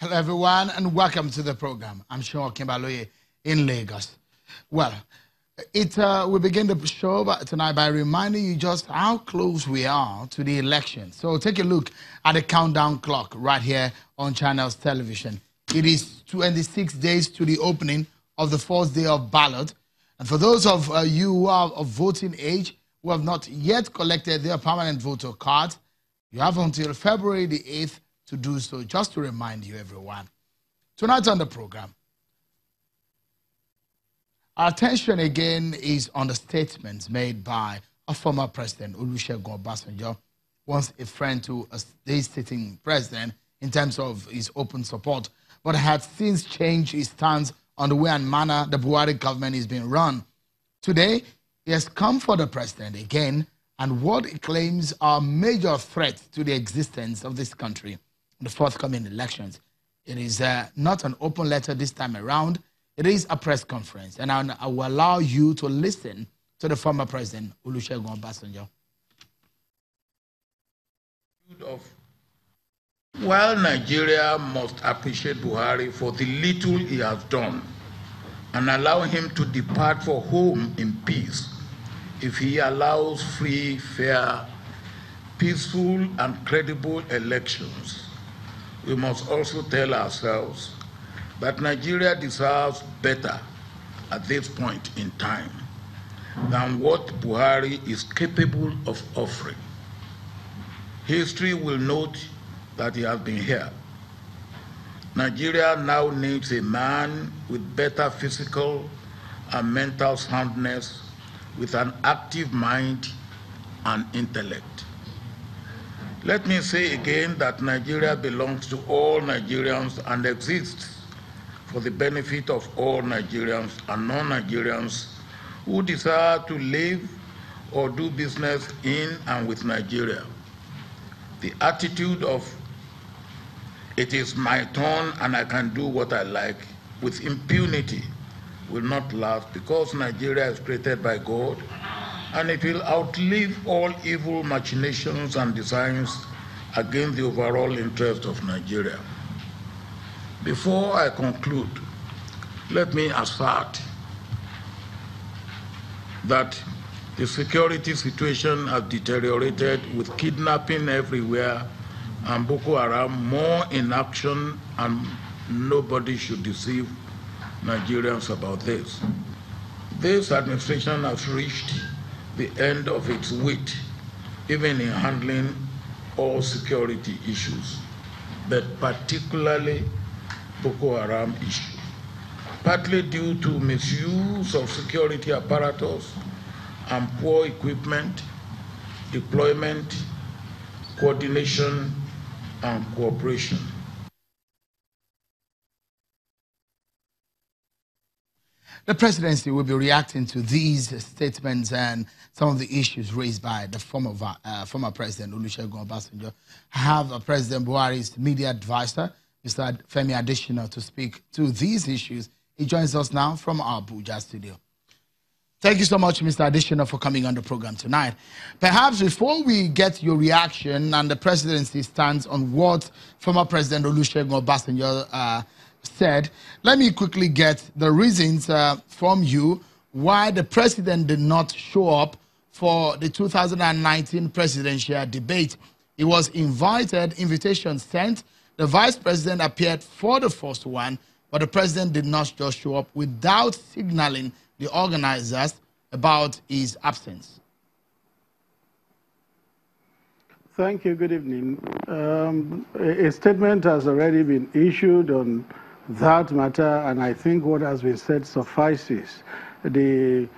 Hello, everyone, and welcome to the program. I'm Sean Kimbaloye in Lagos. Well, we begin the show tonight by reminding you just how close we are to the election. So take a look at the countdown clock right here on Channels Television. It is 26 days to the opening of the first day of ballot. And for those of you who are of voting age who have not yet collected their permanent voter cards, you have until February the 8th to do so, just to remind you, everyone. Tonight on the program, our attention again is on the statements made by a former president, Olusegun Obasanjo, once a friend to a sitting president in terms of his open support, but had since changed his stance on the way and manner the Buhari government is being run. Today, he has come for the president again and what he claims are major threats to the existence of this country in the forthcoming elections. It is not an open letter this time around. It is a press conference, and I will allow you to listen to the former president, Olusegun Obasanjo. While Nigeria must appreciate Buhari for the little he has done and allow him to depart for home in peace, if he allows free, fair, peaceful, and credible elections, we must also tell ourselves that Nigeria deserves better at this point in time than what Buhari is capable of offering. History will note that he has been here. Nigeria now needs a man with better physical and mental soundness, with an active mind and intellect. Let me say again that Nigeria belongs to all Nigerians and exists for the benefit of all Nigerians and non-Nigerians who desire to live or do business in and with Nigeria. The attitude of "it is my turn and I can do what I like" with impunity will not last, because Nigeria is created by God and it will outlive all evil machinations and designs against the overall interest of Nigeria. Before I conclude, let me assert that the security situation has deteriorated, with kidnapping everywhere and Boko Haram more in action, and nobody should deceive Nigerians about this. This administration has reached the end of its wit, even in handling all security issues, but particularly Boko Haram issue, partly due to misuse of security apparatus and poor equipment, deployment, coordination, and cooperation. The presidency will be reacting to these statements and some of the issues raised by the former president, Olusegun Obasanjo. I have President Buhari's media advisor, Mr. Femi Adesina, to speak to these issues. He joins us now from our Abuja studio. Thank you so much, Mr. Adesina, for coming on the program tonight. Perhaps before we get your reaction and the presidency stands on what former President Olusegun Obasanjo said, let me quickly get the reasons from you why the president did not show up for the 2019 presidential debate. He was invited, invitation sent. The vice president appeared for the first one, but the president did not just show up without signaling the organizers about his absence. Thank you. Good evening. A statement has already been issued on that matter, and I think what has been said suffices. The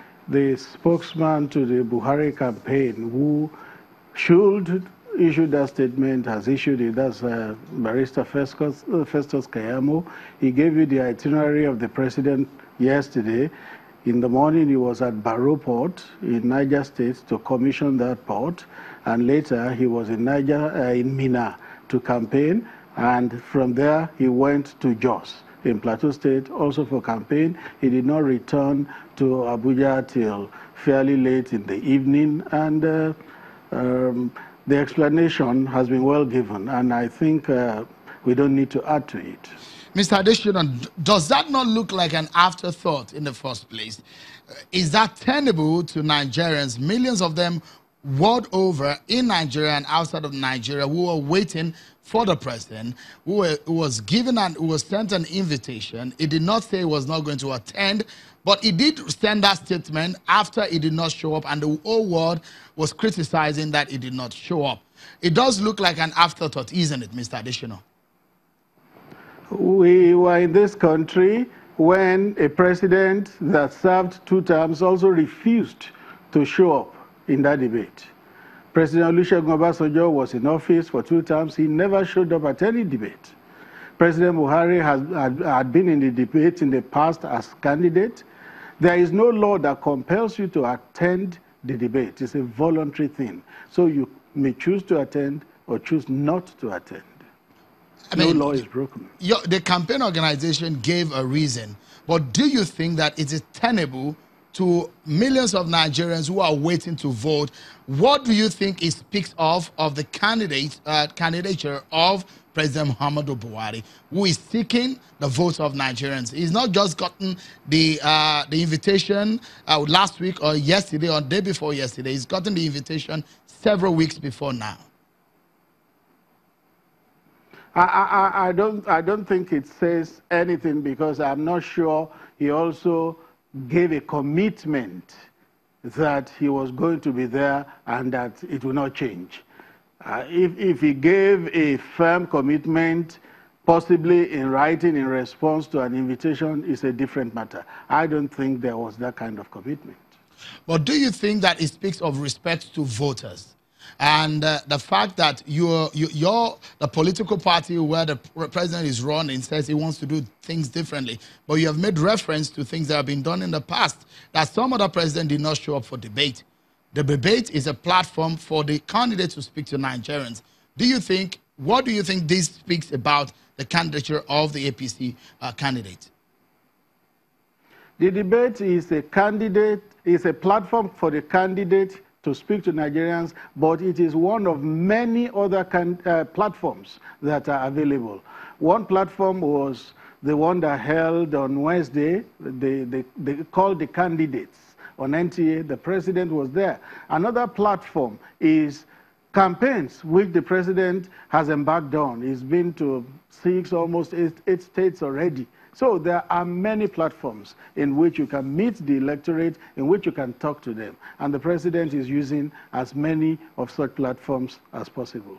spokesman to the Buhari campaign who should issue that statement has issued it. That's Barrister Festus Kayamo. He gave you the itinerary of the president yesterday. In the morning, he was at Barrow Port in Niger State to commission that port, and later he was in Minna to campaign. And from there, he went to Jos in Plateau State, also for campaign. He did not return to Abuja till fairly late in the evening. And the explanation has been well given. And I think we don't need to add to it. Mr. Adesina, does that not look like an afterthought in the first place? Is that tenable to Nigerians, millions of them world over in Nigeria and outside of Nigeria, who were waiting for the president, who was sent an invitation? He did not say he was not going to attend, but he did send that statement after he did not show up, and the whole world was criticizing that he did not show up. It does look like an afterthought, isn't it, Mr. Adesina? We were in this country when a president that served 2 terms also refused to show up in that debate. President Olusegun Obasanjo was in office for 2 terms. He never showed up at any debate. President Buhari had been in the debate in the past as candidate. There is no law that compels you to attend the debate. It's a voluntary thing. So you may choose to attend or choose not to attend. No law is broken. The campaign organization gave a reason, but do you think that it is tenable to millions of Nigerians who are waiting to vote? What do you think it speaks of the candidature of President Muhammadu Buhari, who is seeking the votes of Nigerians? He's not just gotten the invitation last week or yesterday or the day before yesterday. He's gotten the invitation several weeks before now. I don't think it says anything, because I'm not sure he also gave a commitment that he was going to be there and that it will not change. If he gave a firm commitment, possibly in writing in response to an invitation, is a different matter. I don't think there was that kind of commitment. But do you think that it speaks of respect to voters? And the fact that the political party where the president is running says he wants to do things differently, but you have made reference to things that have been done in the past, that some other president did not show up for debate. The debate is a platform for the candidate to speak to Nigerians. What do you think this speaks about the candidature of the APC candidate? The debate is a platform for the candidate to speak to Nigerians, but it is one of many other platforms that are available. One platform was the one that held on Wednesday. They called the candidates on NTA. The president was there. Another platform is campaigns, which the president has embarked on. He's been to almost eight states already. So there are many platforms in which you can meet the electorate, in which you can talk to them. And the president is using as many of such platforms as possible.